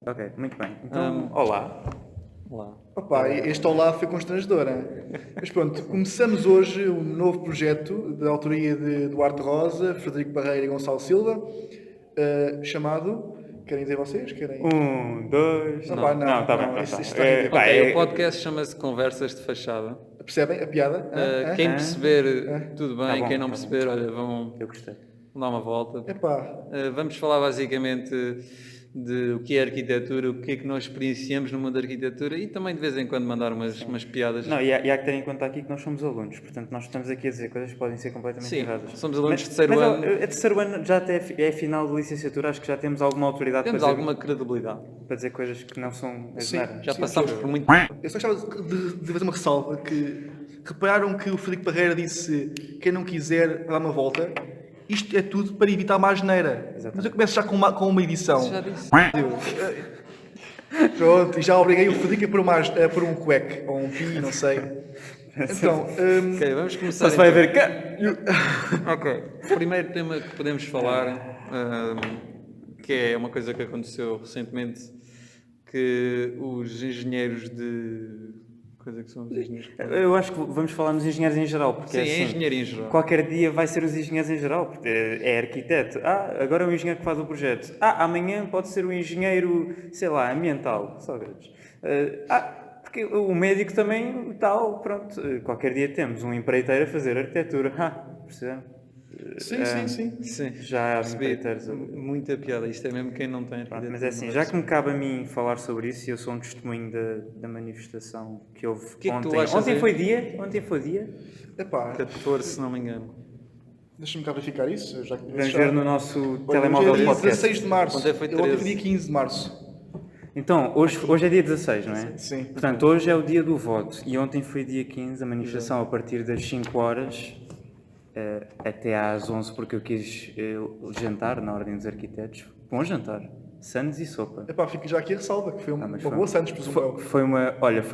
Ok, muito bem. Então, olá. Olá. Opa, este olá foi constrangedor, hein? Mas pronto, começamos hoje um novo projeto da autoria de Duarte Rosa, Frederico Barreira e Gonçalo Silva, chamado... Querem dizer vocês? Querem? Dois. Opa, Não, tá bem, isso pronto. está ridículo. Ok, o podcast chama-se Conversas de Fachada. Percebem a piada? Hã? Quem Hã? perceber, tudo bem. Tá bom, Quem não tá bom. perceber, olha, vão Eu gostei. dar uma volta. Epá, Vamos falar basicamente de o que é arquitetura, o que é que nós experienciamos no mundo da arquitetura e também de vez em quando mandar umas piadas. Não, e há que ter em conta aqui que nós somos alunos, portanto nós estamos aqui a dizer coisas que podem ser completamente Sim, erradas. somos alunos Mas- de terceiro mas, ano. ó, terceiro ano já até é final de licenciatura, acho que já temos alguma autoridade Temos para dizer, alguma credibilidade. para dizer coisas que não são sim. asneiras. Já Sim, passámos sim. por muito. Eu só gostava de fazer uma ressalva que... Repararam que o Frederico Barreira disse quem não quiser dar uma volta? Isto é tudo para evitar uma asneira. Mas eu começo já com uma edição. Já disse. Pronto, e já obriguei o Frederico a pôr um cueque, ou um pi, não sei. Então, Ok, vamos começar. Só se vai então. ver cá. Ok. O primeiro tema que podemos falar, que é uma coisa que aconteceu recentemente, que os engenheiros de... Coisa que são os engenheiros... Eu acho que vamos falar nos engenheiros em geral, porque Sim, é é assim, engenharia em geral. qualquer dia vai ser os engenheiros em geral, porque é arquiteto. Agora é o engenheiro que faz o projeto. Amanhã pode ser o engenheiro, sei lá, ambiental, só grandes. Porque o médico também tal, pronto. Qualquer dia temos um empreiteiro a fazer arquitetura. Percebem? sim. Sim, Já há percebi. empreiteiros. Muita piada. Isto é mesmo quem não tem Pronto, arquitetura. mas é assim, já que me cabe a mim falar sobre isso, e eu sou um testemunho da manifestação que houve que é que tu ontem. achas Ontem aí? foi dia? Ontem foi dia? Epá, 14, se não me engano. deixa-me cá verificar isso. Vamos ver no nosso Olha, telemóvel hoje de é dia podcast. 16 de março. Ontem foi Eu ontem 13. foi dia 15 de março. Então, hoje é dia 16, não é? Sim. Portanto, hoje é o dia do voto e ontem foi dia 15, a manifestação a partir das 5 horas até às 11, porque eu quis jantar na Ordem dos Arquitetos. Bom jantar, sandes e sopa. Epá, fica já aqui a ressalva, que foi uma mas boa Santos, presumo eu. Foi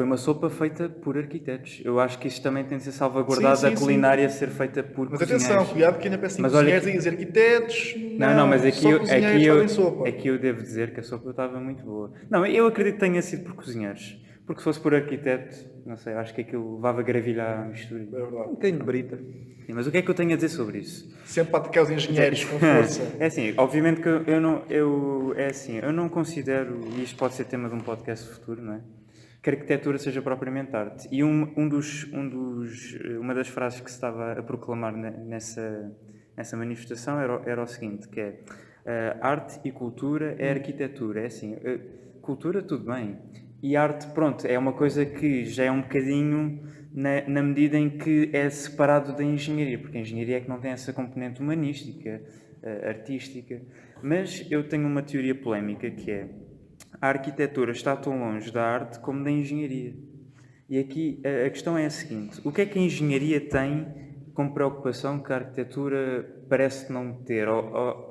uma sopa feita por arquitetos. Eu acho que isto também tem de ser salvaguardado, Sim, a culinária ser feita por Mas cozinheiros. atenção, cuidado que ainda peço Mas olha cozinheiros e os arquitetos. Não, mas só cozinheiros fazem sopa. aqui eu devo dizer que a sopa estava muito boa. Não, eu acredito que tenha sido por cozinheiros. Porque se fosse por arquiteto, não sei, acho que aquilo levava gravilha à mistura. É verdade. Um bocadinho de brita. Sim, mas o que é que eu tenho a dizer sobre isso? Sempre para atacar os engenheiros com força. É assim, obviamente que eu não considero, e isto pode ser tema de um podcast futuro, não é? Que a arquitetura seja propriamente arte. E uma das frases que se estava a proclamar nessa manifestação era o seguinte, que é arte e cultura é arquitetura. É assim, cultura tudo bem. E arte, pronto, é uma coisa que já é um bocadinho na medida em que é separado da engenharia, porque a engenharia é que não tem essa componente humanística, artística. Mas eu tenho uma teoria polémica que é a arquitetura está tão longe da arte como da engenharia. E aqui a questão é a seguinte: o que é que a engenharia tem como preocupação que a arquitetura parece não ter?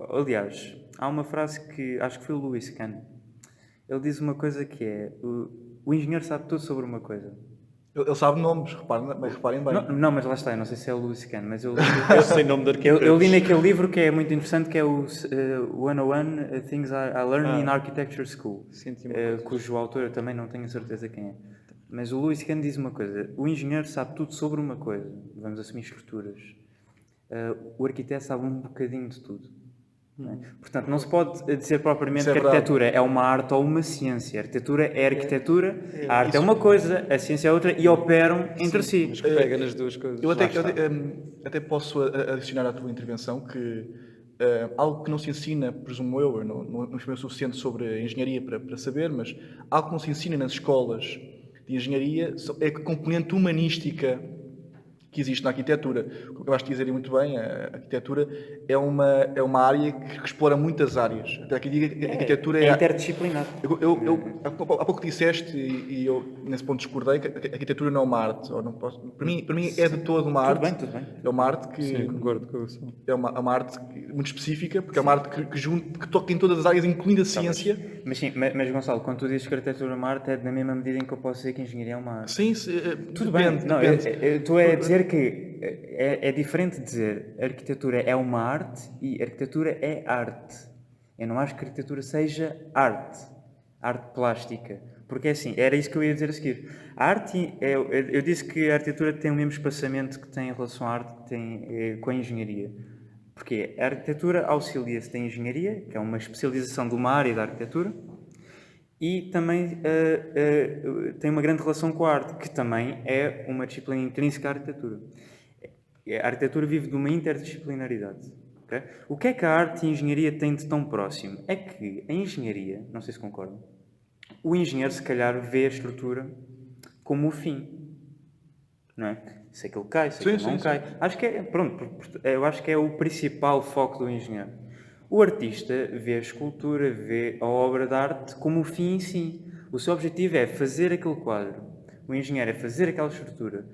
Aliás, há uma frase que acho que foi o Lewis Kahn. Ele diz uma coisa que é: o engenheiro sabe tudo sobre uma coisa. Ele sabe nomes, reparem bem. Não, mas lá está, eu não sei se é o Lewis Kahn, mas eu Sem nome de arquitetos. eu li naquele livro que é muito interessante, que é o 101 Things I Learned in Architecture School, Senti-me cujo autor eu também não tenho a certeza quem é. Mas o Lewis Kahn diz uma coisa: o engenheiro sabe tudo sobre uma coisa, vamos assumir estruturas. O arquiteto sabe um bocadinho de tudo. Não é? Portanto, não se pode dizer propriamente Isso é que a verdade. arquitetura é uma arte ou uma ciência. A arquitetura é arquitetura, a arte é uma coisa, a ciência é outra e operam entre si. Mas que pega nas duas coisas. Eu Lá está. até posso adicionar à tua intervenção que algo que não se ensina, presumo eu não estou suficiente sobre a engenharia para saber, mas algo que não se ensina nas escolas de engenharia é a componente humanística que existe na arquitetura. Como acabaste de dizer muito bem, a arquitetura é uma área que explora muitas áreas. Até aqui diga que a arquitetura É interdisciplinar. há pouco disseste, e eu nesse ponto discordei, que a arquitetura não é uma arte. Ou não posso, para mim é de todo uma arte. Tudo bem. É uma arte que... Sim, concordo com isso. É uma arte muito específica, porque é uma arte que toca em todas as áreas, incluindo a ciência. Mas Gonçalo, quando tu dizes que a arquitetura é uma arte, é na mesma medida em que eu posso dizer que a engenharia é uma arte. Sim, Tudo depende. bem. Não, depende. eu estou a dizer que é diferente dizer arquitetura é uma arte e arquitetura é arte. Eu não acho que a arquitetura seja arte. arte plástica. Porque é assim, era isso que eu ia dizer a seguir. A arte, eu disse que a arquitetura tem o mesmo espaçamento que tem em relação à arte que tem com a engenharia. Porque a arquitetura auxilia-se da engenharia, que é uma especialização de uma área da arquitetura, e também tem uma grande relação com a arte, que também é uma disciplina intrínseca à arquitetura. A arquitetura vive de uma interdisciplinaridade. Okay? O que é que a arte e a engenharia têm de tão próximo? É que a engenharia, não sei se concordam, o engenheiro se calhar vê a estrutura como o fim. Não é? Se aquilo cai, se aquilo não cai. Acho que eu acho que é o principal foco do engenheiro. O artista vê a escultura, vê a obra de arte como o fim em si. O seu objetivo é fazer aquele quadro. O engenheiro é fazer aquela estrutura.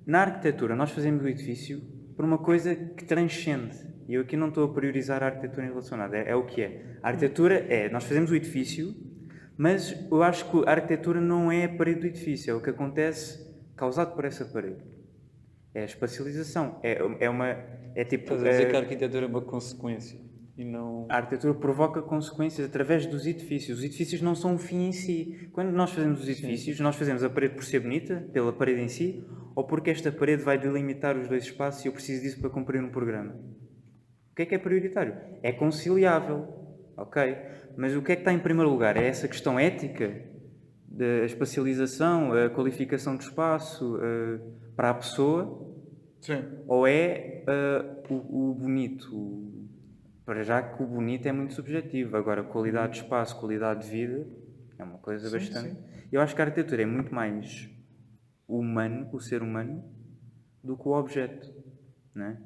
Na arquitetura, nós fazemos o edifício por uma coisa que transcende. E eu aqui não estou a priorizar a arquitetura em relação a nada. É o que é. A arquitetura nós fazemos o edifício, mas eu acho que a arquitetura não é a parede do edifício. É o que acontece causado por essa parede. É a espacialização. É tipo... Estás a dizer que a arquitetura é uma consequência e não... A arquitetura provoca consequências através dos edifícios. Os edifícios não são um fim em si. Quando nós fazemos os edifícios, nós fazemos a parede por ser bonita, pela parede em si, ou porque esta parede vai delimitar os dois espaços e eu preciso disso para cumprir um programa. O que é prioritário? É conciliável, ok? Mas o que é que está em primeiro lugar? É essa questão ética da espacialização, a qualificação do espaço para a pessoa? Sim. Ou é o bonito? Para já que o bonito é muito subjetivo. Agora, qualidade de espaço, qualidade de vida, é uma coisa bastante... Sim. Eu acho que a arquitetura é muito mais humano, o ser humano, do que o objeto, não é?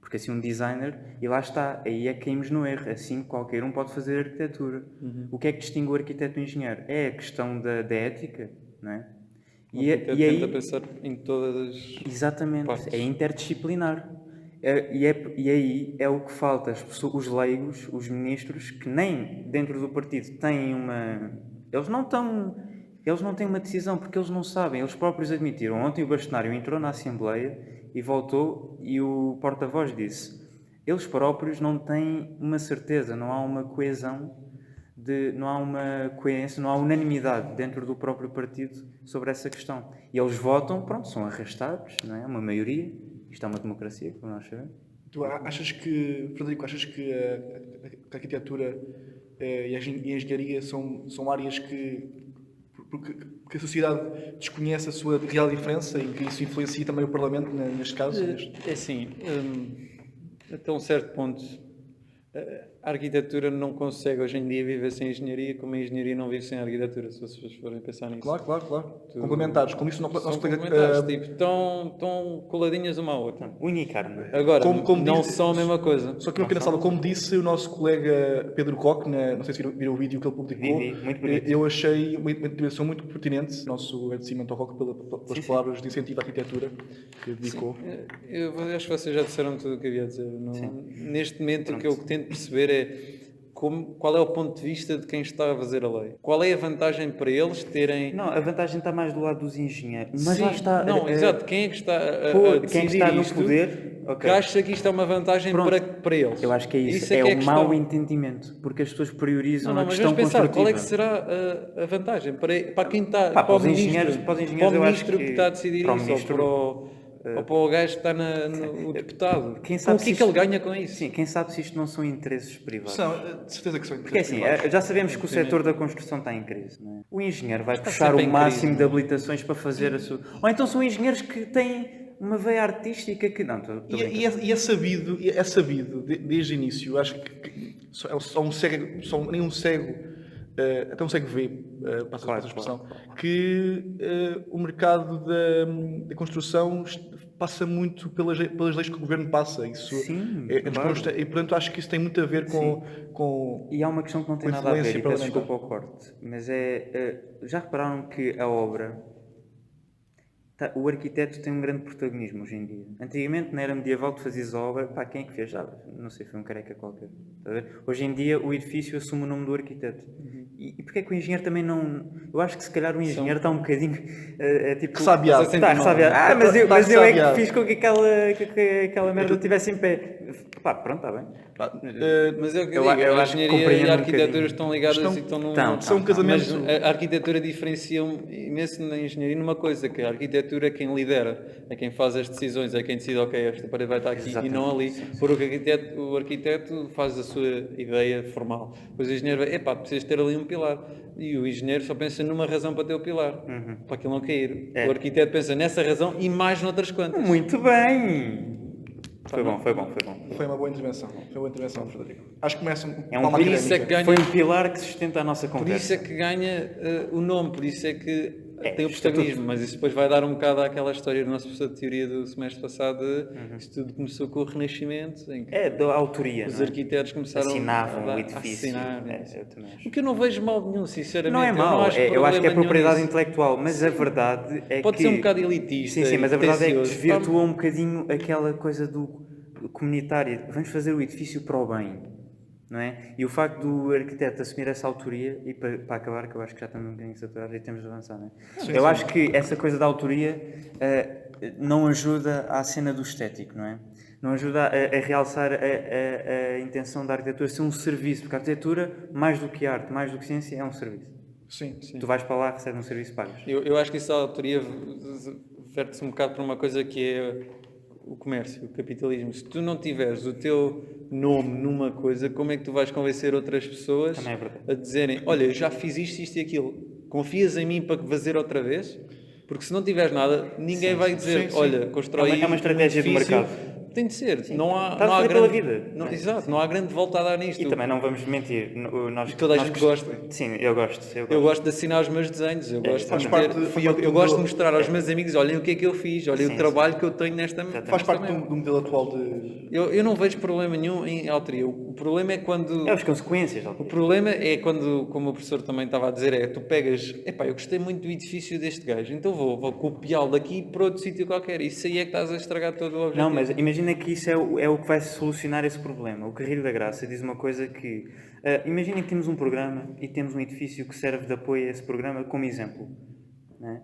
Porque assim um designer, e lá está, aí é que caímos no erro, assim qualquer um pode fazer arquitetura. O que é que distingue o arquiteto do engenheiro? É a questão da ética, não é? E aí tenta pensar em todas as exatamente, partes. É interdisciplinar. E aí é o que falta, os leigos, os ministros, que nem dentro do partido têm uma... Eles não têm uma decisão, porque eles não sabem, eles próprios admitiram. Ontem o bastonário entrou na Assembleia e voltou, e o porta-voz disse, eles próprios não têm uma certeza, não há uma coesão, não há uma coerência, não há unanimidade dentro do próprio partido sobre essa questão. E eles votam, pronto, são arrastados, não é? Uma maioria. Isto é uma democracia, como nós sabemos. Tu achas que, Frederico, a arquitetura e a engenharia são áreas porque a sociedade desconhece a sua real diferença e que isso influencia também o Parlamento, neste caso? É assim, até um certo ponto, a arquitetura não consegue hoje em dia viver sem engenharia, como a engenharia não vive sem a arquitetura, se vocês forem pensar nisso. Claro. Complementares, como isso não são complementares, tipo, estão coladinhas uma à outra. Unicarne. Agora, não são a mesma coisa. Só que uma pequena sala, como disse o nosso colega Pedro Coque, não sei se viram o vídeo que ele publicou, muito bonito. Eu achei uma intervenção muito pertinente, o nosso agradecimento ao Coque pelas palavras de incentivo à arquitetura que dedicou. Eu acho que vocês já disseram tudo o que havia a dizer. Neste momento, o que eu tento perceber é qual é o ponto de vista de quem está a fazer a lei. Qual é a vantagem para eles terem... Não, a vantagem está mais do lado dos engenheiros. Mas sim, lá está... Não, exato. Quem é que está a decidir quem está no isto, poder... que acha que isto é uma vantagem para eles. Eu acho que é isso. É o mau entendimento. Porque as pessoas priorizam a questão construtiva. Qual é que será a vantagem para quem está... Para os engenheiros, eu acho que... que está a decidir isso, ou para o gajo que está no deputado. Quem sabe o que é que ele ganha com isso? Sim, quem sabe se isto não são interesses privados. De certeza que são interesses porque assim, privados. Já sabemos que o setor da construção está em crise, não é? O engenheiro vai puxar o máximo de habilitações para fazer a sua... Ou então são engenheiros que têm uma veia artística que... Não, e é sabido, desde o início, acho que nem um cego... até um cego vê, passa a expressão, que o mercado da construção passa muito pelas leis que o governo passa. Isso sim, claro. E portanto acho que isso tem muito a ver com e há uma questão que não tem nada a ver, e peço desculpa ao corte, mas já repararam que a obra... O arquiteto tem um grande protagonismo hoje em dia. Antigamente, na era medieval, tu fazias a obra, quem é que fez? Não sei, foi um careca qualquer. Hoje em dia, o edifício assume o nome do arquiteto. E porquê é que o engenheiro também não... Eu acho que se calhar o engenheiro está um bocadinho... tipo... Sabiado. Está sabiado. Mas eu é que fiz com que aquela merda estivesse em pé. Pá, pronto, está bem. Mas é o que Eu digo, acho a que engenharia compreendo e a um arquitetura bocadinho. estão ligadas e estão num... São um casamento. Mas a arquitetura diferencia imenso na engenharia numa coisa, que a arquitetura é quem lidera, é quem faz as decisões, é quem decide, ok, esta parede vai estar aqui e não ali, porque o arquiteto faz a sua ideia formal. Depois o engenheiro vai, epá, precisas ter ali um pilar. E o engenheiro só pensa numa razão para ter o pilar, para aquilo não cair. O arquiteto pensa nessa razão e mais noutras quantas. Muito bem! Foi bom. Foi uma boa intervenção. Frederico. Acho que começa É um palma por isso é académica. que ganha- Foi um pilar que sustenta a nossa Por conversa. isso é que ganha o nome, por isso é que tem o estatuto. protagonismo, mas isso depois vai dar um bocado àquela história do nosso professor de teoria do semestre passado, isto tudo começou com o Renascimento, em que Da autoria, os não é? arquitetos começaram Assinavam o a edifício. assinar. Eu também acho. O que eu não vejo mal nenhum, sinceramente. Não é Eu mau, acho eu acho que é problema propriedade nenhum nisso. intelectual, mas a verdade é Pode que... ser um bocado elitista. Sim, mas a verdade é que tendencioso. desvirtua um bocadinho aquela coisa do comunitário. Vamos fazer o edifício para o bem, não é? E o facto do arquiteto assumir essa autoria, e para acabar, que eu acho que já estamos um bocadinho saturados e temos de avançar, não é? Eu acho que essa coisa da autoria não ajuda à cena do estético, não é? Não ajuda a realçar a intenção da arquitetura ser um serviço, porque a arquitetura, mais do que arte, mais do que ciência, é um serviço. Sim. Tu vais para lá, recebes um serviço pagas. Eu acho que isso da autoria verte-se um bocado para uma coisa que é o comércio, o capitalismo. Se tu não tiveres o teu nome numa coisa, como é que tu vais convencer outras pessoas Também é verdade. a dizerem, olha, eu já fiz isto e aquilo, confias em mim para fazer outra vez? Porque se não tiveres nada, ninguém vai dizer, olha, constrói É uma estratégia de edifício. mercado. Tem de ser. Não há, Estás a não há fazer pela grande, vida. não, exato, não há grande volta a dar nisto. E também não vamos mentir. Nós, toda a nós gente gosta. Sim, eu gosto. Eu gosto de assinar os meus desenhos, eu gosto, faz de parte- ter- faz eu, parte eu do- gosto de mostrar aos meus amigos, olhem o que é que eu fiz, olhem Sim, o trabalho que eu tenho nesta... Faz parte do modelo atual de... Eu não vejo problema nenhum em autoria. O problema é quando... É as consequências. O problema é quando, como o professor também estava a dizer, tu pegas, epá, eu gostei muito do edifício deste gajo, então vou copiá-lo daqui para outro sítio qualquer. Isso aí é que estás a estragar todo o objetivo. Não, mas imagina que isso é o que vai solucionar esse problema. O Carrilho da Graça diz uma coisa que... imagina que temos um programa e temos um edifício que serve de apoio a esse programa como exemplo. Não é?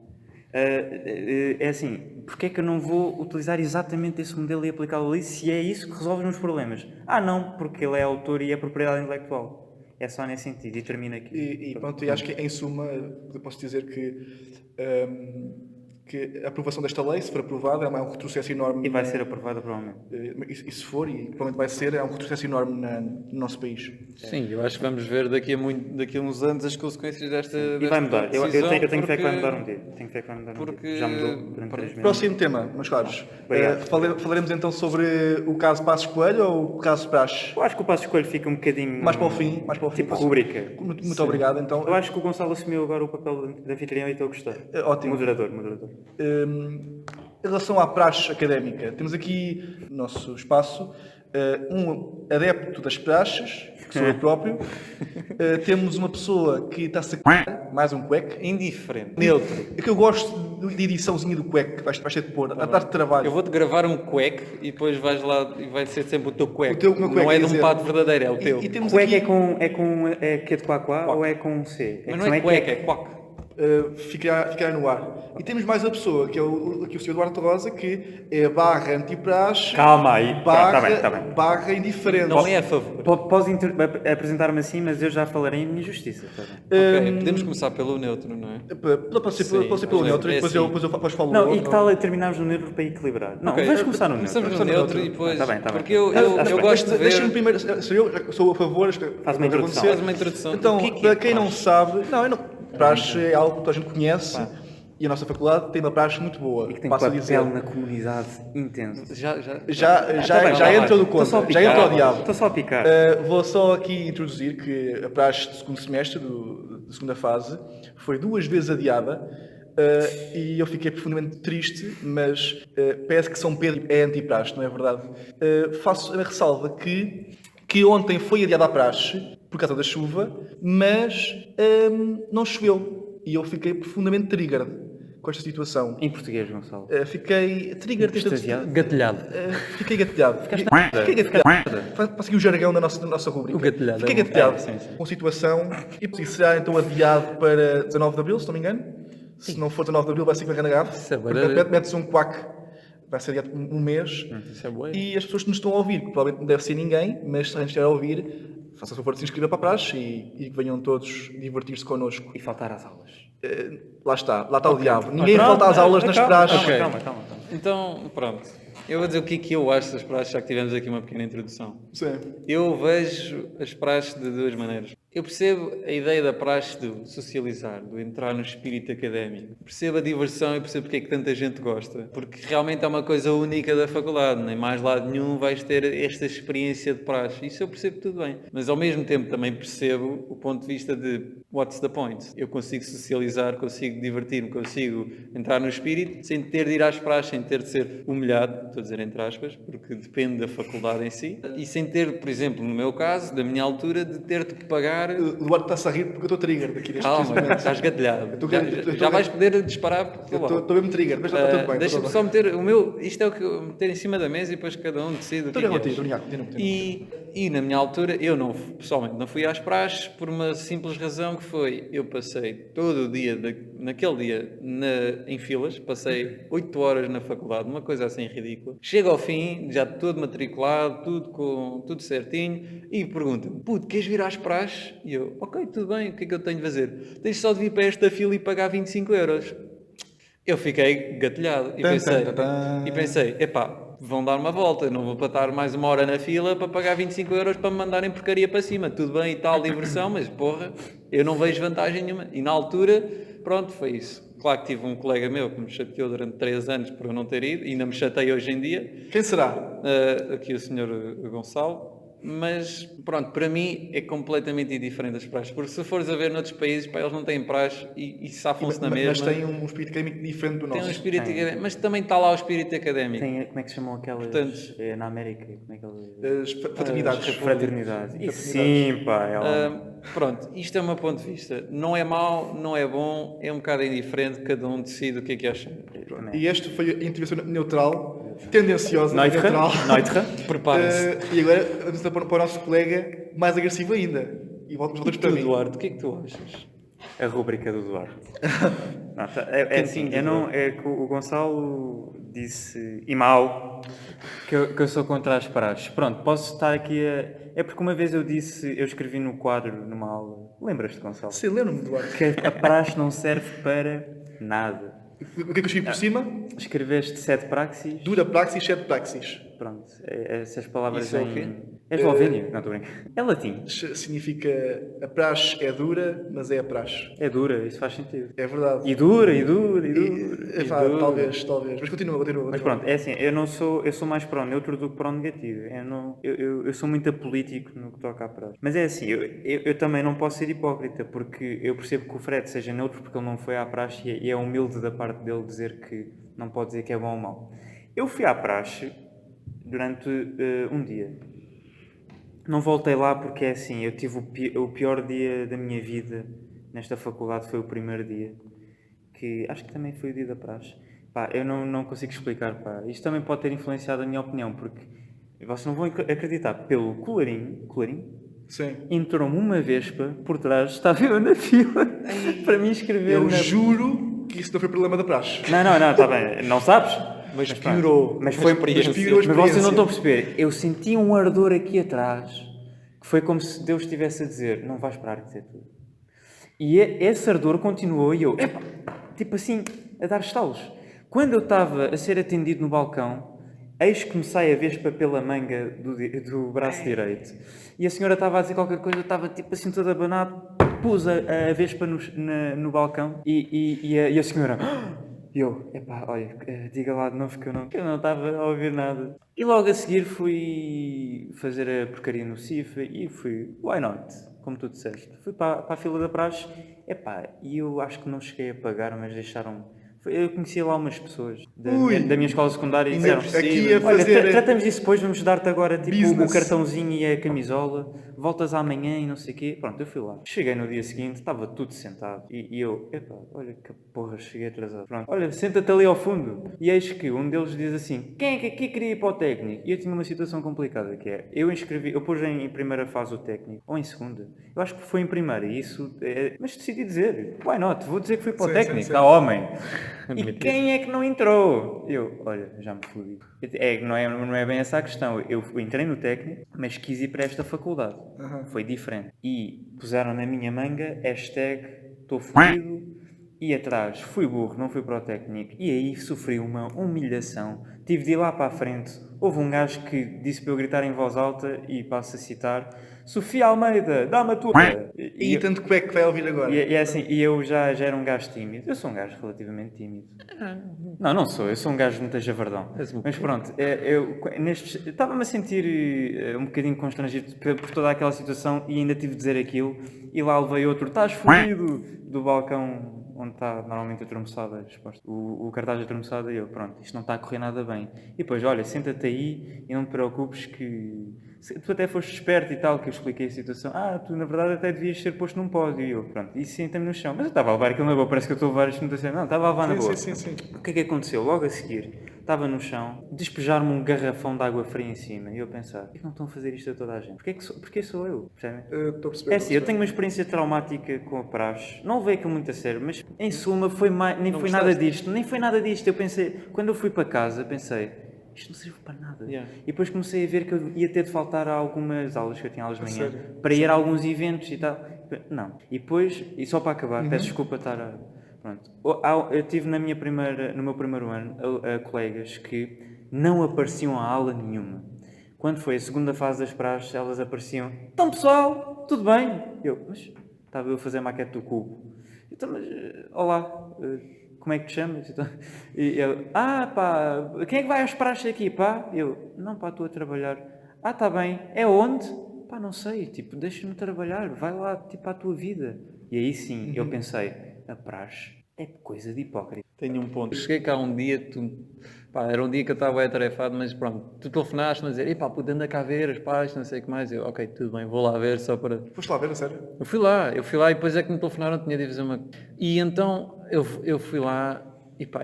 É assim, porque é que eu não vou utilizar exatamente esse modelo e aplicá-lo ali se é isso que resolve os meus problemas? Não, porque ele é autor e é propriedade intelectual. É só nesse sentido e termina aqui. E pronto, e acho que em suma, eu posso dizer que a aprovação desta lei, se for aprovada, é um retrocesso enorme. E vai ser aprovada provavelmente. E se for, e provavelmente vai ser, é um retrocesso enorme no nosso país. Sim, eu acho que vamos ver daqui a uns anos as consequências desta E vai mudar. Eu decisão, tenho fé que vai porque- mudar um dia. Tenho fé que vai mudar um porque- dia. Já mudou durante 3 meses. Próximo tema, meus caros. Obrigado. Falaremos então sobre o caso Passos Coelho ou o caso Praxe? Eu acho que o Passo Escolho fica um bocadinho... Mais para o fim. Tipo rubrica. Muito obrigado, então. Eu acho que o Gonçalo assumiu agora o papel de anfitrião e estou a gostar. Ótimo. Moderador. Em relação à praxe académica, temos aqui no nosso espaço um adepto das praxes, que sou eu próprio. Temos uma pessoa que está-se a c***, mais um cueque. Indiferente, neutro. É que eu gosto de ediçãozinha do cueque, que vais ter de pôr, à tarde de trabalho. Eu vou-te gravar um cueque e depois vais lá e vai ser sempre o teu cueque. O meu cueque, não é de quer um dizer. pato verdadeiro, é o teu. E temos Cueca aqui, é que é de quá ou é com C? Mas não é cueca, é quack. ficará no ar. E temos mais a pessoa, que é aqui o Sr. Eduardo Rosa, que é barra antipraxe, Calma aí. barra, Tá bem. barra indiferente. Não é a favor. Podes apresentar-me assim, mas eu já falarei em minha justiça. Tá bem? Ok, podemos começar pelo neutro, não é? Pode ser Sim, pelo neutro, é e depois assim. eu falo Não, do e outro. que tal terminarmos no neutro para equilibrar? Não, Ok, vamos começar no neutro. Começamos no Começamos neutro no e depois... Tá bem. Porque eu Acho bem. gosto de ver... Deixa-me primeiro, se eu sou a favor, Faz uma introdução. Faz uma introdução. Então, O que é para quem não praxe? sabe, praxe é algo que toda a gente conhece e a nossa faculdade tem uma praxe muito boa. E que tem passo a papel dizer. na comunidade intenso. Já entra do conto, já entra ao diabo. Estou só a picar. Vou só aqui introduzir que a praxe do segundo semestre, da segunda fase, foi 2 vezes adiada e eu fiquei profundamente triste, mas parece que São Pedro é anti-praxe, não é verdade? Faço a ressalva que ontem foi adiada a praxe por causa da chuva, mas não choveu e eu fiquei profundamente triggered com esta situação. Em português, Gonçalo. Fiquei triggered. Extasiado. Gatilhado. Fiquei gatilhado. Fiquei gatilhado. Faço aqui o jargão da nossa rubrica. O gatilhado. Fiquei gatilhado sim, sim. com a situação e será então adiado para 19 de Abril, se não me engano. Se não for 19 de Abril vai ser que vai renegar. Isso agora- Metes um quack vai ser adiado um mês, Isso é bué. e as pessoas que nos estão a ouvir, que provavelmente não deve ser ninguém, mas se a gente estiver a ouvir, faça o favor de se inscrever para a praxe e que venham todos divertir-se connosco. E faltar às aulas. Lá está o diabo. Pronto, Ninguém falta às aulas nas praxes. Ok. Calma. Então, pronto. Eu vou dizer o que eu acho das praxes, já que tivemos aqui uma pequena introdução. Sim. Eu vejo as praxes de duas maneiras. Eu percebo a ideia da praxe de socializar, de entrar no espírito académico. Percebo a diversão e percebo porque é que tanta gente gosta. Porque realmente é uma coisa única da faculdade. Nem mais lado nenhum vais ter esta experiência de praxe. Isso eu percebo tudo bem. Mas ao mesmo tempo também percebo o ponto de vista de what's the point? Eu consigo socializar, consigo divertir-me, consigo entrar no espírito sem ter de ir às praxes, sem ter de ser humilhado, estou a dizer entre aspas, porque depende da faculdade em si. E sem ter, por exemplo, no meu caso, da minha altura, de ter de pagar. O Duarte está-se a rir porque eu estou trigger daqui neste Calma, momento. estás gatilhado. Eu Já vais poder disparar pelo lado. Estou mesmo trigger, mas está tudo bem. Deixa-me só meter o meu. Isto é o que eu meter em cima da mesa e depois cada um decide o que é que Estou é. continua. E na minha altura, eu não, pessoalmente não fui às praxes por uma simples razão que foi, eu passei todo o dia, naquele dia, em filas, passei 8 horas na faculdade, uma coisa assim ridícula. Chego ao fim, já todo matriculado, tudo certinho, e pergunta-me, puto, queres vir às praxes? E eu, ok, tudo bem, o que é que eu tenho de fazer? Tens só de vir para esta fila e pagar 25 euros. Eu fiquei gatilhado e pensei, epá, vão dar uma volta, eu não vou para estar mais uma hora na fila para pagar 25 euros para me mandarem porcaria para cima. Tudo bem e tal, diversão, mas porra, eu não vejo vantagem nenhuma. E na altura, pronto, foi isso. Claro que tive um colega meu que me chateou durante 3 anos por eu não ter ido, e ainda me chatei hoje em dia. Quem será? Aqui o senhor Gonçalo. Mas, pronto, para mim é completamente indiferente as praxes, porque se fores a ver noutros países, pá, eles não têm praxe e safam-se na mesma. Mas tem um espírito académico diferente do nosso. Tem um espírito académico, mas também está lá o espírito académico. Tem, como é que se chamam aquelas Portanto, na América? Como é que eles... As fraternidades. Fraternidades. Isso sim, pá. É lá. Pronto, isto é o meu ponto de vista. Não é mau, não é bom, é um bocado indiferente, cada um decide o que acha. E esta foi a intervenção neutral, tendenciosa, neutral. Prepara-se. E agora vamos para o nosso colega mais agressivo ainda. E voltamos para mim. Duarte, o que é que tu achas? A rúbrica do Duarte. Não, é assim, é que o Gonçalo disse, e mal, que eu sou contra as praxes. Pronto, posso estar aqui a... É porque uma vez eu escrevi no quadro, numa aula, lembras-te, Gonçalo? Sim, lembro-me, Duarte. Que a praxe não serve para nada. O que é que eu escrevi por cima? Escreveste 7 praxis. Dura praxis, 7 praxis. Pronto, essas palavras Isso é o em... quê? É eslovénia? Não, estou brincando. É latim. Significa a praxe é dura, mas é a praxe. É dura, isso faz sentido. É verdade. E dura. Talvez. Mas continua. Mas pronto, é assim, eu sou mais pró-neutro do que pró-negativo. Eu sou muito apolítico no que toca à praxe. Mas é assim, eu também não posso ser hipócrita, porque eu percebo que o Fred seja neutro porque ele não foi à praxe e é humilde da parte dele dizer que não pode dizer que é bom ou mau. Eu fui à praxe durante um dia. Não voltei lá porque é assim, eu tive o pior dia da minha vida nesta faculdade, foi o primeiro dia, que acho que também foi o dia da praxe. Pá, eu não consigo explicar, pá. Isto também pode ter influenciado a minha opinião, porque vocês não vão acreditar, pelo colarinho, Sim. entrou-me uma vespa por trás, estava eu na fila para me inscrever. Eu juro que isso não foi problema da praxe. Não, está bem, não sabes? Mas piorou. Mas foi piorou a Mas experiência. vocês não estão a perceber. Eu senti um ardor aqui atrás que foi como se Deus estivesse a dizer: não vais para a arquitetura. E esse ardor continuou e eu, tipo assim, a dar estalos. Quando eu estava a ser atendido no balcão, eis que me sai a vespa pela manga do braço direito. E a senhora estava a dizer qualquer coisa, eu estava tipo assim todo abanado, pus a vespa no balcão e a senhora... E eu, olha, diga lá de novo que eu não estava a ouvir nada. E logo a seguir fui fazer a porcaria no CIF e fui, why not? Como tu disseste. Fui para a fila da praxe, e eu acho que não cheguei a pagar, mas deixaram... Eu conhecia lá umas pessoas da minha escola secundária e disseram, aqui a olha, fazer tratamos disso depois, vamos dar-te agora tipo, business. o cartãozinho e a camisola, voltas amanhã e não sei o quê. Pronto, eu fui lá. Cheguei no dia seguinte, estava tudo sentado. E eu, epá, olha que porra, cheguei atrasado. Pronto, olha, senta-te ali ao fundo. E eis que um deles diz assim, quem é que aqui queria ir para o técnico? E eu tinha uma situação complicada, que é, eu pus em primeira fase o técnico, ou em segunda. Eu acho que foi em primeira, e isso, mas decidi dizer, why not? Vou dizer que fui para o técnico, está homem. E quem é que não entrou? Eu, olha, já me fudi. Não é bem essa a questão. Eu entrei no técnico, mas quis ir para esta faculdade. Foi diferente. E puseram na minha manga, hashtag, estou fodido, e atrás, fui burro, não fui para o técnico. E aí sofri uma humilhação. Tive de ir lá para a frente. Houve um gajo que disse para eu gritar em voz alta, e passo a citar, Sofia Almeida, dá-me a tua... E tanto que é que vai ouvir agora? E é assim, e eu já era um gajo tímido. Eu sou um gajo relativamente tímido. Não sou. Eu sou um gajo muito javardão. Mas pronto, estava-me a sentir um bocadinho constrangido por toda aquela situação e ainda tive de dizer aquilo. E lá levei outro, estás fodido, do balcão onde está normalmente a tromeçada exposta. O cartaz da tromeçada e eu, pronto, isto não está a correr nada bem. E depois, olha, senta-te aí e não te preocupes que... Tu até foste esperto e tal, que eu expliquei a situação. Tu na verdade até devias ser posto num pódio. E eu, pronto, e senta-me no chão. Mas eu estava a levar aquilo na boa, parece que eu estou a levar isto no terceiro. Não, estava a levar na boa. Sim. O que é que aconteceu? Logo a seguir, estava no chão, despejar-me um garrafão de água fria em cima. E eu a pensar, por que não estão a fazer isto a toda a gente? Porquê sou eu? Percebem? Estou a perceber. É assim, eu tenho uma experiência traumática com a praxe. Não levei aquilo muito a sério, mas em suma nem foi nada disto. Nem foi nada disto. Eu pensei, quando eu fui para casa, pensei... Isto não serve para nada. Yeah. E depois comecei a ver que eu ia ter de faltar a algumas aulas, que eu tinha aulas de manhã, sério? para ir a alguns eventos e tal. Não. E depois, e só para acabar, peço desculpa estar a... Pronto. Eu tive no meu primeiro ano colegas que não apareciam a aula nenhuma. Quando foi a segunda fase das praxes, elas apareciam. Então pessoal, tudo bem? Mas estava eu a fazer a maquete do cubo. Então, mas, olá... como é que te chamas? E ele, pá, quem é que vai às praxes aqui, pá? Eu, não, pá, estou a trabalhar. Está bem, é onde? Pá, não sei, tipo, deixa-me trabalhar, vai lá, tipo, à tua vida. E aí sim, eu pensei, a praxe é coisa de hipócrita. Tenho um ponto. Cheguei cá um dia, era um dia que eu estava atarefado, mas pronto, tu telefonaste-me a dizer, pá, puto, anda cá ver as páginas, não sei o que mais. Eu, ok, tudo bem, vou lá ver só para... Foste lá ver, a sério? Eu fui lá e depois é que me telefonaram, tinha de fazer uma... E então eu fui lá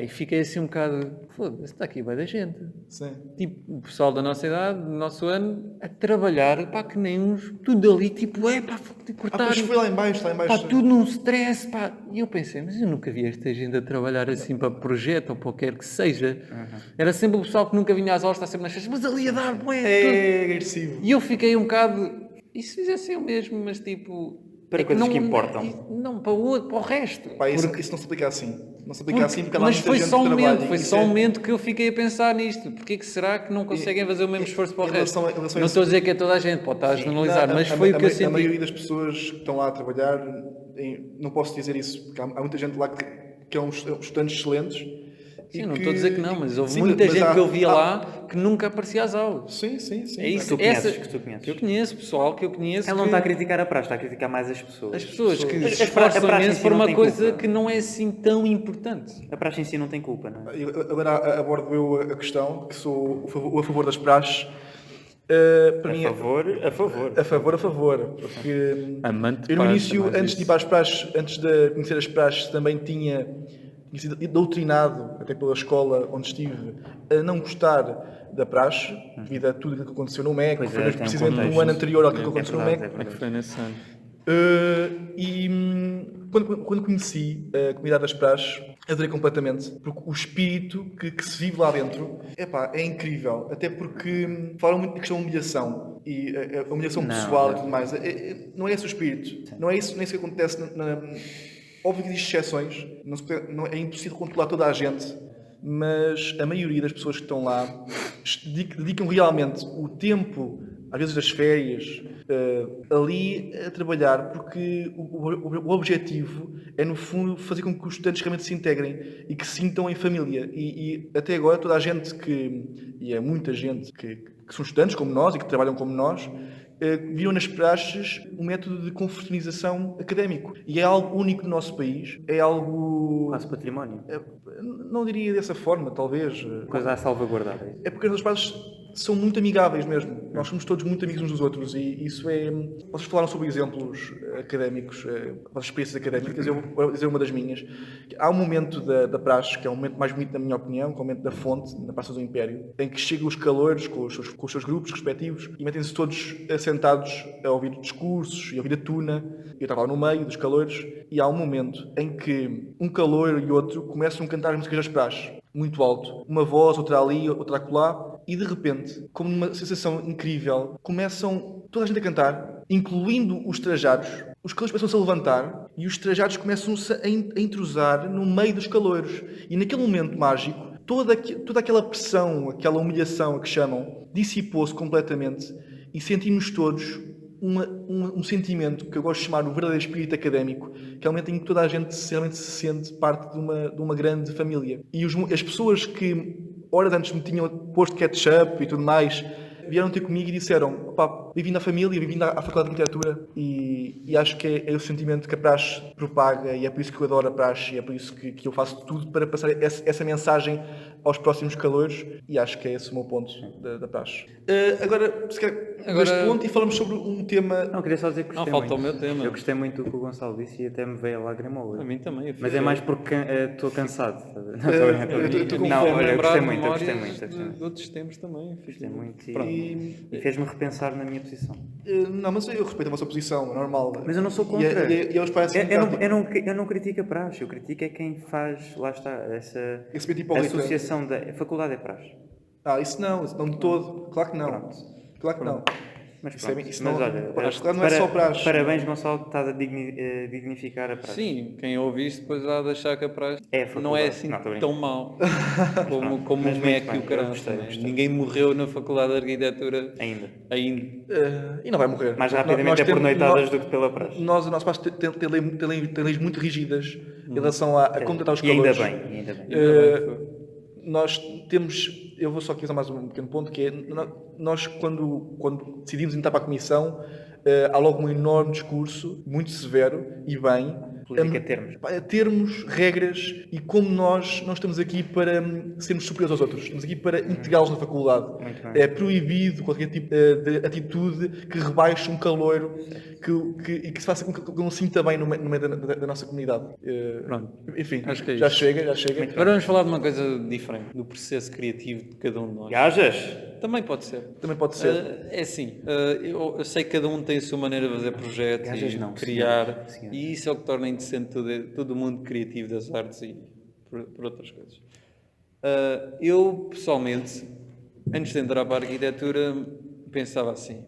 e fiquei assim um bocado, foda-se, está aqui bem da gente. Sim. Tipo, o pessoal da nossa idade, do nosso ano, a trabalhar, pá, que nem uns, tudo ali, tipo, pá, cortar. Pois foi lá em baixo. Pá, tudo num stress, pá. E eu pensei, mas eu nunca vi esta gente a trabalhar assim para projeto ou para o que quer que seja. Era sempre o pessoal que nunca vinha às aulas, está sempre nas festas, mas ali a dar, bué, É agressivo. E eu fiquei um bocado, e se fizessem o mesmo, mas tipo... Para coisas que importam. Não, para o resto. Pá, isso não se aplica assim. Não se aplica assim porque há lá mas muita foi gente só um que momento, trabalha. foi só um momento que eu fiquei a pensar nisto. Porquê que será que não conseguem fazer o mesmo esforço para o resto? Não estou a dizer que é toda a gente, pode estar a generalizar, mas foi o que eu senti. A maioria das pessoas que estão lá a trabalhar, não posso dizer isso, porque há muita gente lá que são estudantes excelentes. Sim, não estou a dizer que não, mas houve muita gente que eu via lá que nunca aparecia às aulas. Sim. É isso, que tu conheces. Que eu conheço, pessoal, que eu conheço. Ela não está a criticar a praxe, está a criticar mais as pessoas. As pessoas que A se esforçam praxe em imenso si por não uma tem coisa culpa. que não é assim tão importante. A praxe em si não tem culpa, não é? Agora abordo eu a questão, que sou a favor das praxes. Para mim, A favor. Porque Amante de eu no praxes, início, mais antes isso. de ir para as praxes, antes de conhecer as praxes, também tinha sido doutrinado, até pela escola onde estive, a não gostar da praxe, devido a tudo o que aconteceu no MEC, Pois foi é, tem um precisamente no contexto. ano anterior ao que aconteceu no verdade, MEC. é Como é que foi nesse ano? Quando conheci a comunidade das praxes, adorei completamente, porque o espírito que se vive lá dentro é incrível, até porque falam muito da questão da humilhação e a humilhação pessoal e tudo mais. Não é esse o espírito, não é isso que acontece. Óbvio que existem exceções, é impossível controlar toda a gente, mas a maioria das pessoas que estão lá dedicam realmente o tempo, às vezes das férias, ali a trabalhar, porque o objetivo é, no fundo, fazer com que os estudantes realmente se integrem e que se sintam em família. E até agora toda a gente e é muita gente que são estudantes como nós e que trabalham como nós, viram nas praxes um método de confraternização académico. E é algo único no nosso país, é algo... Quase património. Não diria dessa forma, talvez. Coisa a salvaguardar. É porque as praxes são muito amigáveis mesmo. Nós somos todos muito amigos uns dos outros e isso é... Vocês falaram sobre exemplos académicos, as experiências académicas, eu vou dizer uma das minhas. Há um momento da praxe, que é o momento mais bonito na minha opinião, que é o momento da fonte, na Praça do Império, em que chegam os calores com os seus grupos respectivos e metem-se todos assentados a ouvir discursos e a ouvir a tuna. Eu estava lá no meio dos calores e há um momento em que um calor e outro começam a cantar as músicas das praxes, muito alto. Uma voz, outra ali, outra acolá, e de repente, como numa sensação incrível, começam toda a gente a cantar, incluindo os trajados. Os calores começam-se a levantar e os trajados começam-se a entrosar no meio dos calores. E naquele momento mágico, toda aquela pressão, aquela humilhação a que chamam, dissipou-se completamente e sentimos todos um sentimento que eu gosto de chamar o verdadeiro espírito académico, que é o momento em que toda a gente realmente se sente parte de uma grande família. E as pessoas que horas antes me tinham posto ketchup e tudo mais, vieram ter comigo e disseram: pá, bem-vindo à família, bem-vindo à Faculdade de Literatura. E acho que é o sentimento que a praxe propaga, e é por isso que eu adoro a praxe, e é por isso que eu faço tudo para passar essa mensagem aos próximos calores, e acho que é esse o meu ponto da praxe. Agora, se quer, neste ponto, e falamos sobre um tema... Não, queria só dizer que gostei falta muito. o meu tema. Eu gostei muito do que o Gonçalo disse e até me veio a lágrima ao olho. A mim também. Mas é mais porque estou cansado. estou com Não, fome. olha, eu lembrar gostei muito, eu memórias gostei muito. de outros tempos também. Gostei muito E e fez-me repensar na minha posição. não, mas eu respeito a vossa posição, é normal. Mas eu não sou contra. E eles parecem Eu não critico a praxe, eu critico é quem faz, lá está, essa esse tipo de associação da faculdade é praxe. Isso não de todo. Claro que não. Pronto. Claro que não. Mas Isso é- pronto, isso mas não- olha, praxe, claro, não é só praxe. Parabéns, Gonçalo, que estás a dignificar a praxe. Sim, quem ouve isto depois vai deixar que a praxe É a faculdade. não é assim Não, estou a tão mau como Mas o muito MEC bem, e o caralho. eu gostei. Ninguém morreu na Faculdade de Arquitetura Ainda. E não vai morrer. Mais rapidamente é por noitadas do que pela praxe. O nosso passo tem leis muito rígidas em relação a contratar os E ainda calores. bem, ainda bem. Nós temos... Eu vou só aqui usar mais um pequeno ponto, que é... Nós, quando decidimos entrar para a comissão, há logo um enorme discurso, muito severo e bem... Política termos. Termos, regras e como nós não estamos aqui para sermos superiores aos outros. Estamos aqui para integrá-los na faculdade. É proibido qualquer tipo de atitude que rebaixe um caloiro e que se faça com que não se sinta bem no meio da nossa comunidade. Pronto. Enfim, Acho que é já isso. chega. Agora vamos falar de uma coisa diferente, do processo criativo de cada um de nós. Gajas? Também pode ser. Também pode ser. É assim, eu sei que cada um tem a sua maneira de fazer projetos Gajas e não, criar, senhoras. e isso é o que torna interessante todo o mundo criativo das artes e por outras coisas. Eu, pessoalmente, antes de entrar para a arquitetura, pensava assim: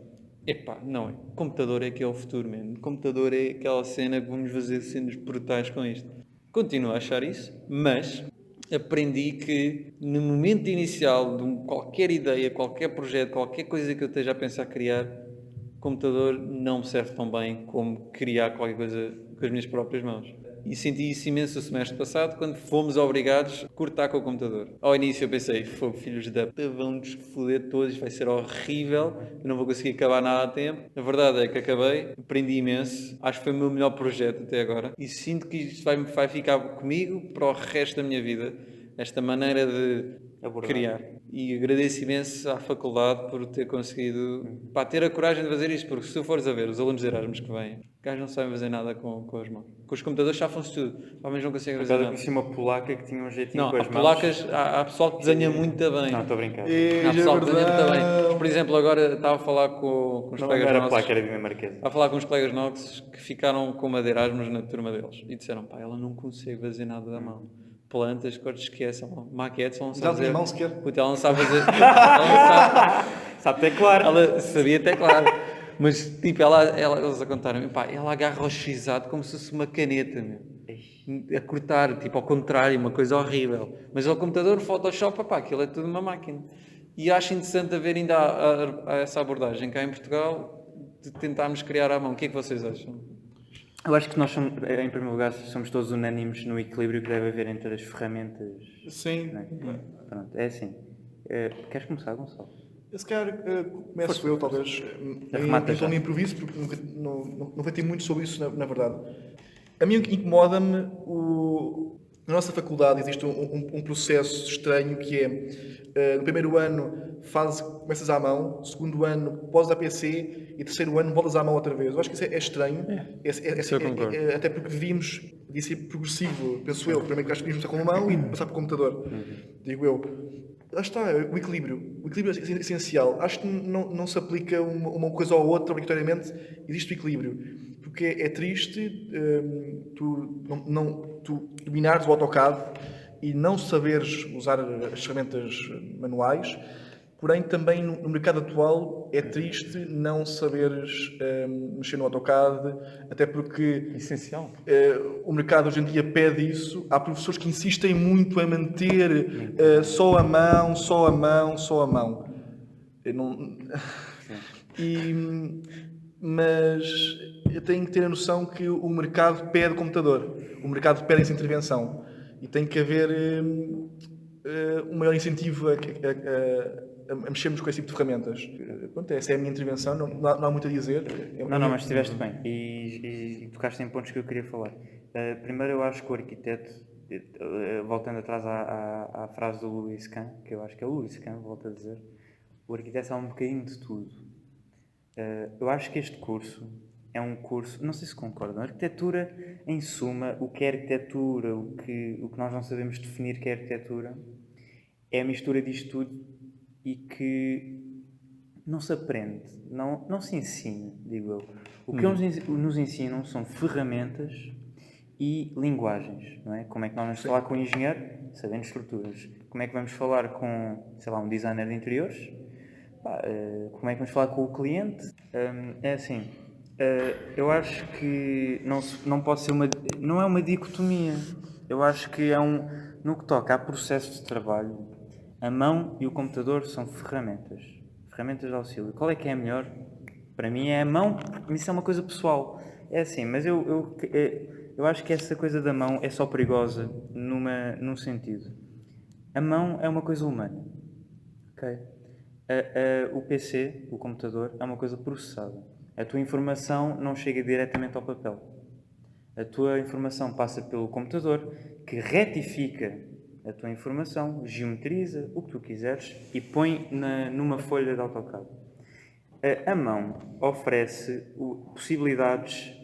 epá, não, computador é que é o futuro mesmo. Computador é aquela cena que vamos fazer cenas brutais com isto. Continuo a achar isso, mas aprendi que no momento inicial de qualquer ideia, qualquer projeto, qualquer coisa que eu esteja a pensar criar, computador não me serve tão bem como criar qualquer coisa com as minhas próprias mãos. E senti isso imenso o semestre passado, quando fomos obrigados a cortar com o computador. Ao início eu pensei: filhos da puta, vão-nos foder todos, vai ser horrível, eu não vou conseguir acabar nada a tempo. A verdade é que acabei, aprendi imenso, acho que foi o meu melhor projeto até agora. E sinto que isto vai ficar comigo para o resto da minha vida, esta maneira de criar. E agradeço imenso à faculdade por ter conseguido ter a coragem de fazer isto, porque se tu fores a ver os alunos de Erasmus que vêm, os gajos não sabem fazer nada com as mãos. Com os computadores chafam-se tudo, mas não conseguem fazer Eu nada. conheci uma polaca que tinha um jeitinho Não, com há as mãos. polacas, há pessoal que desenha muito bem. Não, estou a brincar. Há pessoal que desenha muito bem. Por exemplo, agora estava a falar com os Não colegas era nossos. polaca, era dinamarquesa. A falar com uns colegas nossos que ficaram com uma de Erasmus na turma deles e disseram: pá, ela não consegue fazer nada da mão. Plantas, cortes, esquece, maquetes, ela não sabe Já tinha fazer. mão sequer. Puta, ela não sabe fazer. Ela não sabe. Sabe até claro. Ela sabia até claro. Mas tipo, eles a contaram: pá, ela agarra o xizado como se fosse uma caneta, meu. A cortar, tipo, ao contrário, uma coisa horrível. Mas ao computador, Photoshop, pá, aquilo é tudo uma máquina. E acho interessante haver ainda essa abordagem cá em Portugal de tentarmos criar à mão. O que é que vocês acham? Eu acho que nós somos, em primeiro lugar, somos todos unânimes no equilíbrio que deve haver entre as ferramentas. Sim. Não é? Pronto, é assim. Queres começar, Gonçalo? Se calhar começo eu, talvez. Arremata já. Então me improviso, porque não refleti muito sobre isso, na verdade. A mim incomoda-me Na nossa faculdade existe um processo estranho que é, no primeiro ano começas à mão, segundo ano podes a PC e terceiro ano voltas à mão outra vez. Eu acho que isso é estranho. Isso eu concordo. Até porque devíamos, devia ser progressivo, penso eu. Primeiro que acho que devíamos começar com a mão e passar para o computador. Digo eu. Lá está, o equilíbrio. O equilíbrio é essencial. Acho que não se aplica uma coisa ou outra obrigatoriamente. Existe o equilíbrio. Porque é triste tu dominares o AutoCAD e não saberes usar as ferramentas manuais, porém também no mercado atual é triste não saberes mexer no AutoCAD, até porque Essencial. o mercado hoje em dia pede isso. Há professores que insistem muito em manter só a mão, só a mão, só a mão. Eu não... Mas eu tenho que ter a noção que o mercado pede computador, o mercado pede essa intervenção e tem que haver um maior incentivo a mexermos com esse tipo de ferramentas. Pronto, essa é a minha intervenção, não há muito a dizer. Não, mas estiveste bem e tocaste em pontos que eu queria falar. Primeiro, eu acho que o arquiteto, voltando atrás à frase do Lewis Kahn, que eu acho que é o Lewis Kahn, volto a dizer, o arquiteto é um bocadinho de tudo. Eu acho que este curso é um curso, não sei se concordam, arquitetura, em suma, o que é arquitetura, o que nós não sabemos definir que é arquitetura, é a mistura disto tudo e que não se aprende, não se ensina, digo eu. O que eles nos ensinam são ferramentas e linguagens, não é? Como é que nós vamos falar com um engenheiro? Sabendo estruturas. Como é que vamos falar com, sei lá, um designer de interiores? Como é que vamos falar com o cliente? É assim, eu acho que não pode ser não é uma dicotomia. Eu acho que no que toca a processo de trabalho, a mão e o computador são ferramentas de auxílio. Qual é que é a melhor? Para mim é a mão, porque isso é uma coisa pessoal. É assim, mas eu acho que essa coisa da mão é só perigosa num sentido. A mão é uma coisa humana, ok? O PC, o computador, é uma coisa processada. A tua informação não chega diretamente ao papel. A tua informação passa pelo computador, que retifica a tua informação, geometriza o que tu quiseres e põe numa folha de AutoCAD. A mão oferece possibilidades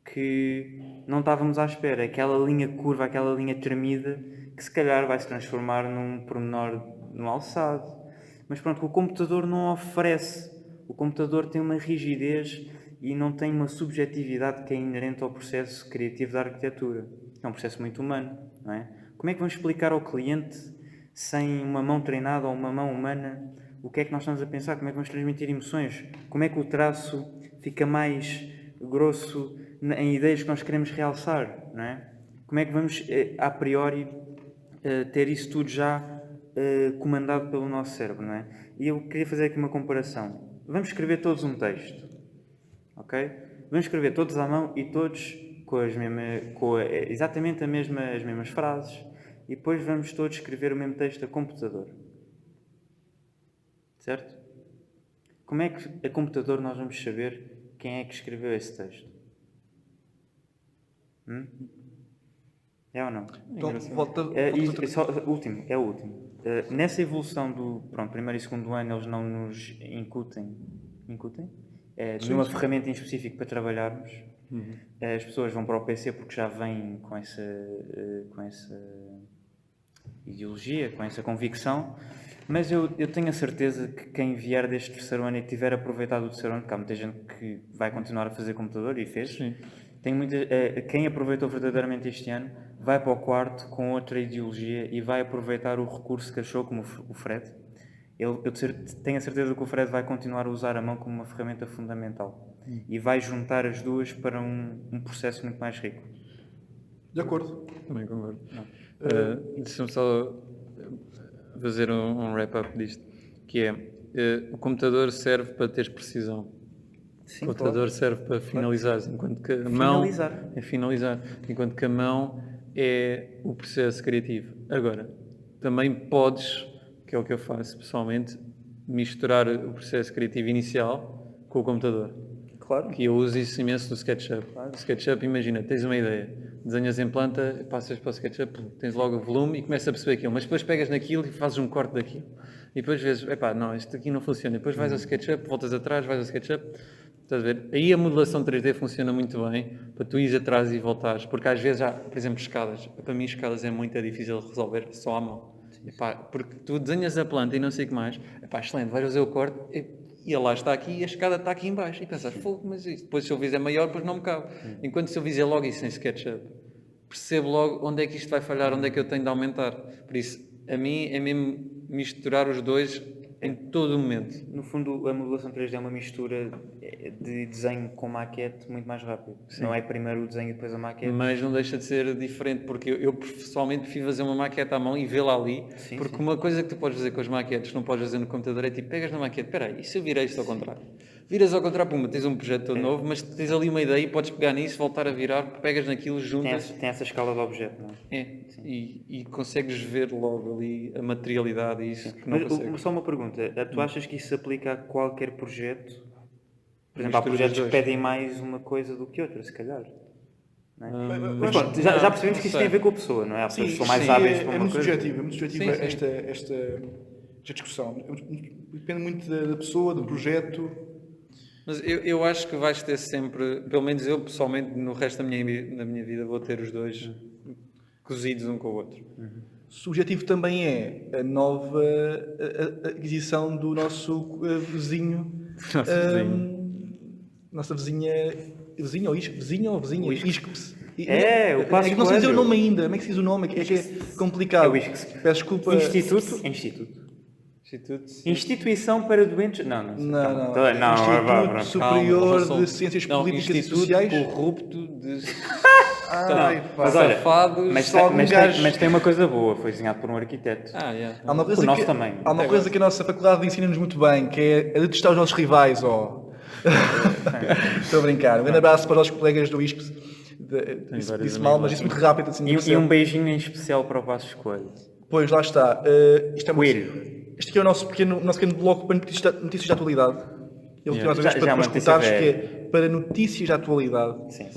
que não estávamos à espera. Aquela linha curva, aquela linha tremida, que se calhar vai se transformar num pormenor no alçado. Mas pronto, o computador não oferece. O computador tem uma rigidez e não tem uma subjetividade que é inerente ao processo criativo da arquitetura. É um processo muito humano, não é? Como é que vamos explicar ao cliente, sem uma mão treinada ou uma mão humana, o que é que nós estamos a pensar? Como é que vamos transmitir emoções? Como é que o traço fica mais grosso em ideias que nós queremos realçar, não é? Como é que vamos, a priori, ter isso tudo já comandado pelo nosso cérebro, não é? E eu queria fazer aqui uma comparação. Vamos escrever todos um texto, ok? Vamos escrever todos à mão e todos exatamente as mesmas frases, e depois vamos todos escrever o mesmo texto a computador, certo? Como é que a computador nós vamos saber quem é que escreveu esse texto? É ou não? Então, volta O último. Nessa evolução do primeiro e segundo ano, eles não nos incutem nenhuma ferramenta em específico para trabalharmos. As pessoas vão para o PC porque já vêm com essa ideologia, com essa convicção, mas eu tenho a certeza que quem vier deste terceiro ano e tiver aproveitado o terceiro ano, porque há muita gente que vai continuar a fazer computador e fez, quem aproveitou verdadeiramente este ano vai para o quarto com outra ideologia e vai aproveitar o recurso que achou, como o Fred. Eu tenho a certeza que o Fred vai continuar a usar a mão como uma ferramenta fundamental e vai juntar as duas para um processo muito mais rico. De acordo. Também concordo. Deixa-me só fazer um wrap-up disto, que é, o computador serve para teres precisão. Sim, o computador serve para finalizar, enquanto que a mão é finalizar, enquanto que a mão é o processo criativo. Agora, também podes, que é o que eu faço pessoalmente, misturar o processo criativo inicial com o computador. Claro. Que eu uso isso imenso no SketchUp. No SketchUp, imagina, tens uma ideia, desenhas em planta, passas para o SketchUp, tens logo o volume e começas a perceber aquilo, mas depois pegas naquilo e fazes um corte daquilo. E depois vês, não, isto aqui não funciona. E depois vais ao SketchUp, voltas atrás, vais ao SketchUp, estás a ver? Aí a modelação 3D funciona muito bem para tu ires atrás e voltares, porque às vezes há, por exemplo, escadas. Para mim escadas é muito difícil de resolver só à mão. Porque tu desenhas a planta e não sei o que mais, excelente, vais fazer o corte e lá está aqui e a escada está aqui em baixo. E pensas, fogo, mas isto, depois se eu fizer maior, depois não me cabe. Enquanto se eu fizer logo isso em SketchUp, percebo logo onde é que isto vai falhar, onde é que eu tenho de aumentar. Por isso, a mim é mesmo misturar os dois em todo o momento. No fundo, a modelação 3D é uma mistura de desenho com maquete muito mais rápido. Não é primeiro o desenho e depois a maquete. Mas não deixa de ser diferente, porque eu pessoalmente prefiro fazer uma maquete à mão e vê-la ali, porque uma coisa que tu podes fazer com as maquetes, não podes fazer no computador, é tipo, pegas na maquete, espera aí, e se eu virei isto ao contrário? Viras ao contrário, puma, tens um projeto todo novo, mas tens ali uma ideia e podes pegar nisso, voltar a virar, pegas naquilo, juntas. Tem essa escala de objeto, não é? E consegues ver logo ali a materialidade e isso que não consegues. Só uma pergunta, tu achas que isso se aplica a qualquer projeto? Por exemplo, há projetos que pedem mais uma coisa do que outra, se calhar. Não é? Mas pronto, já percebemos que isso tem a ver com a pessoa, não é? Há pessoas que são mais hábeis para uma muito coisa. subjetivo, é muito subjetiva esta discussão. Depende muito da pessoa, do projeto. Mas eu acho que vais ter sempre, pelo menos eu pessoalmente, no resto da minha vida, vou ter os dois cozidos um com o outro. Subjetivo também é a nova aquisição do nosso vizinho. Nossa vizinha. Vizinha ou isco? Vizinha ou vizinha? Iscps. O Passo Não sei dizer o Coelho. nome ainda. Como é que se diz o nome? É que é complicado. É o Iscps. Peço desculpa. Instituição para doentes. Não. Instituto Superior de Ciências Políticas e Sociais. Corrupto de Mas olha, safados. mas tem uma coisa boa, foi desenhado por um arquiteto. Há uma coisa nós também. Há uma coisa que a nossa faculdade ensina-nos muito bem, que é a detestar os nossos rivais. Estou a brincar. Um grande abraço para os colegas do ISCS. Disse mal, mas disse muito rápido. Assim, e um beijinho em especial para o Passos Coelho. Pois, lá está. Isto é Coelho. Este aqui é o nosso pequeno bloco para notícias da atualidade. Ele tem mais ou menos para os comentários, que é para notícias da atualidade. Sim.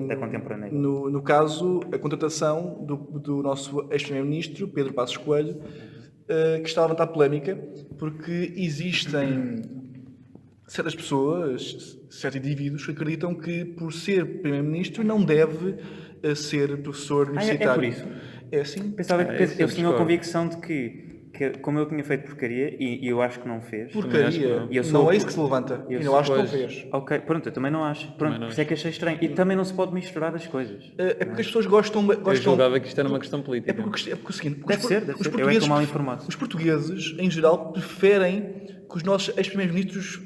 Da contemporânea. No caso, a contratação do nosso ex-primeiro-ministro, Pedro Passos Coelho, que está a levantar polémica, porque existem certas pessoas, certos indivíduos que acreditam que, por ser primeiro-ministro, não deve ser professor universitário. É por isso? É assim? Pensava que eu tinha a convicção de que, como ele tinha feito porcaria, e eu acho que não fez. Porcaria? Não é isso que se levanta. Eu não acho que não fez. Ok, pronto, eu também não acho. Pronto, por isso é que achei estranho. E também não se pode misturar as coisas. É porque as pessoas gostam... Eu julgava que isto era uma questão política. É porque o seguinte... Deve ser. Eu é que estou mal informado. Os portugueses, em geral, preferem que os nossos ex-primeiros-ministros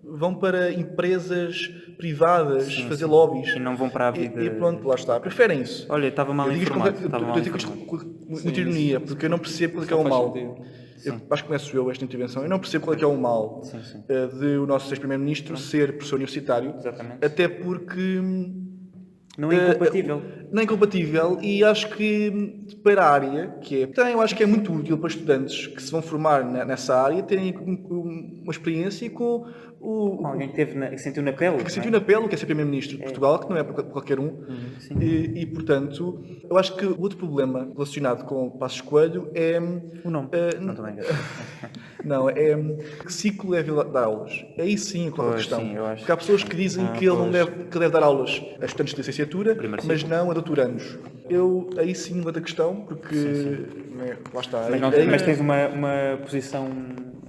vão para empresas privadas fazer lobbies. E não vão para a vida... E pronto, lá está. Preferem isso. Olha, estava mal informado. Eu digo isto com muita ironia, porque eu não percebo qual é que é o mal. Eu acho que começo eu esta intervenção. Eu não percebo qual é que é o mal de o nosso ex-primeiro-ministro ser professor universitário. Exatamente. Até porque... Não é incompatível. Não é incompatível e acho que para a área que é... Então, eu acho que é muito útil para estudantes que se vão formar nessa área terem uma experiência com alguém que sentiu na pele. Que sentiu na pele o que é ser primeiro-ministro de Portugal, que não é para qualquer um. E, portanto, eu acho que o outro problema relacionado com o Passos Coelho é... O nome. Não estou bem. Não, é que ciclo deve dar aulas. Aí sim é a questão. Sim, eu acho. Porque há pessoas que dizem que ele não deve dar aulas a estudantes de licenciatura, mas não a doutorandos. Eu aí sim levanto a questão, porque lá está. Mas tens uma posição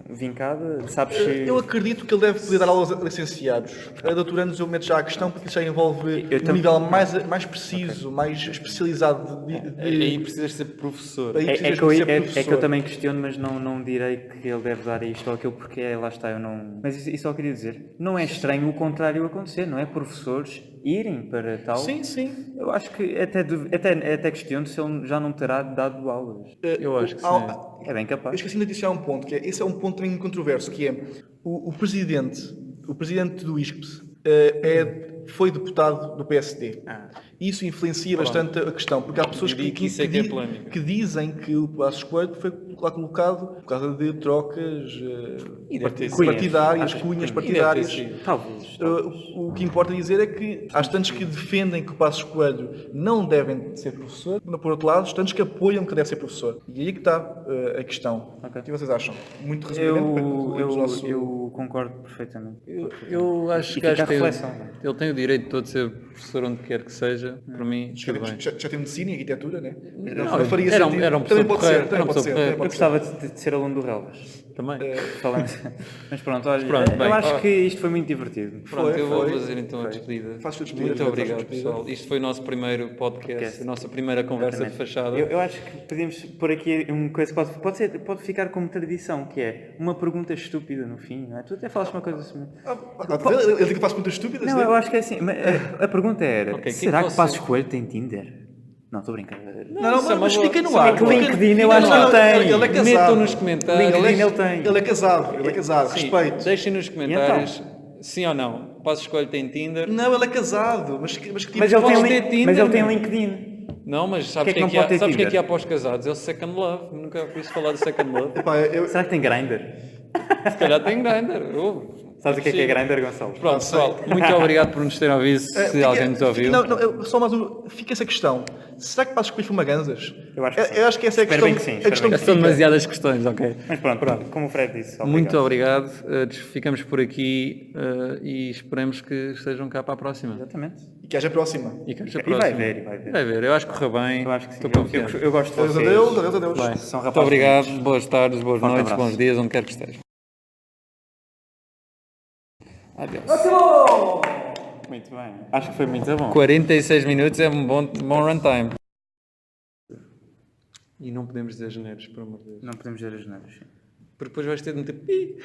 vincada? Sabes se... Eu acredito que ele deve poder dar aulas a licenciados. A doutorandos eu meto já a questão, porque isso já envolve um nível mais preciso, mais especializado. Aí precisas ser professor. É que eu também questiono, mas não direi que ele deve dar isto ou aquilo, porque lá está, eu não... Mas isso só queria dizer, não é estranho o contrário acontecer, não é? Professores irem para tal... Sim. Eu acho que até questiono se ele já não terá dado aulas. Eu acho que sim. É bem capaz. Eu esqueci de adicionar um ponto, que é, esse é um ponto também controverso, que é o presidente do ISCPS foi deputado do PSD. Isso influencia bastante a questão, porque há pessoas Eu digo que isso é que é polémico. que dizem que o Passos Coelho foi lá colocado por causa de trocas E deve ter sido. partidárias, Acho que cunhas E deve ter partidárias. sido. Talvez. O que importa dizer é que há tantos que defendem que o Passos Coelho não devem ser professor, mas por outro lado, há tantos que apoiam que deve ser professor. E aí que está a questão. Ok. O que vocês acham? Muito resumidamente, para concluirmos o nosso... Eu concordo perfeitamente. Eu acho E que fica a acho que reflexão. ele tem o direito todo de ser professor onde quer que seja. Para mim, tudo bem. Já tem medicina e arquitetura, né? Não, faria era um- sentido. era um Também professor pode ser, porreiro, também era um pode ser. professor também Eu pode gostava de ser aluno do Relvas. Também. Falando... Mas pronto, olha, Pronto, bem, eu acho ó. que isto foi muito divertido. Pronto, eu vou foi. fazer então a despedida. Faz a despedida, Muito faz a obrigado, despedida. pessoal. Isto foi o nosso primeiro podcast, a nossa primeira conversa de fachada. Eu acho que podemos pôr aqui uma coisa que pode ficar como tradição, que é uma pergunta estúpida no fim, não é? Tu até falaste uma coisa assim. Ele diz que faz perguntas estúpidas, Não, né? eu acho que é assim. Mas a pergunta era: Ok, será que você- Passos Coelho tem Tinder? Não, estou brincando. Não, isso é uma mas boa- fica no isso é ar. É que LinkedIn eu acho que ele tem. Ele é casado. Metam nos comentários. LinkedIn ele tem. Ele é casado, ele é casado. Sim, Respeito. deixem nos comentários sim ou não. Passos Coelho tem Tinder? Não, ele é casado. Mas que tipo Mas ele podes tem, ter Tinder, mas ele tem meu. LinkedIn. Não, mas sabes Que é que não que é pode ter sabes o que é Tinder? que há para os casados? É o Second Love. Nunca ouvi falar do Second Love. Epá, Será que tem Grindr? Se calhar tem Grindr. Sabes o que é Grindr, Gonçalo? Pronto, pessoal, muito obrigado por nos terem ouvido, se alguém nos ouviu. Não, só mais fica essa questão. Será que Passos Coelho foi uma ganzas? Eu acho que sim. Eu acho que essa é a Espero questão. bem que sim, a questão espero que São fica. demasiadas questões, ok? Mas pronto, como o Fred disse. Obrigado. Muito obrigado. Ficamos por aqui e esperemos que estejam cá para a próxima. Exatamente. E que haja a próxima. E que haja a E vai próxima. ver, e vai ver. Vai ver, eu acho que correu bem. Eu acho que sim. Estou confiante. Eu gosto de Adeus, vocês. adeus, adeus, adeus. Bem, São muito rapazes obrigado, bonitos. boas tardes, boas Forte noites, abraço. bons dias, onde quer que esteja. Adeus. Muito bem. Acho que foi muito bom. 46 minutos é um bom runtime. E não podemos dizer geneiros, por amor de Deus. Não podemos dizer as neiras. Porque depois vais ter de meter pi.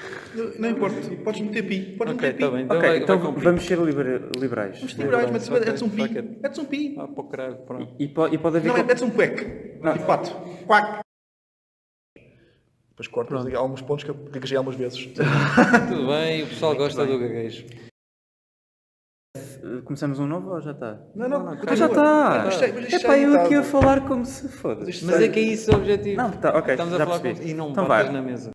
Não importa. Podes meter pi. Podes Ok, meter pi. está bem. Então, Ok, vai então cumprir. vamos ser liberais. Liberais, mas Ok, metes um fuck pi. it. Metes um pi. Ah, para o caralho, pronto. E pode haver... Não, metes um cueque. Tipo pato. Quack. Depois cortas ali alguns pontos que eu gaguejei algumas vezes. Tudo bem, o pessoal gosta do gaguejo. Começamos um novo ou já está? Não, não. Ah, já está! Mas isto É já pá, eu está. aqui a falar como se foda. Mas é que é isso o objetivo. Não, tá, ok, Estamos a já falar percebi. com... E não Então batas vai. na mesa.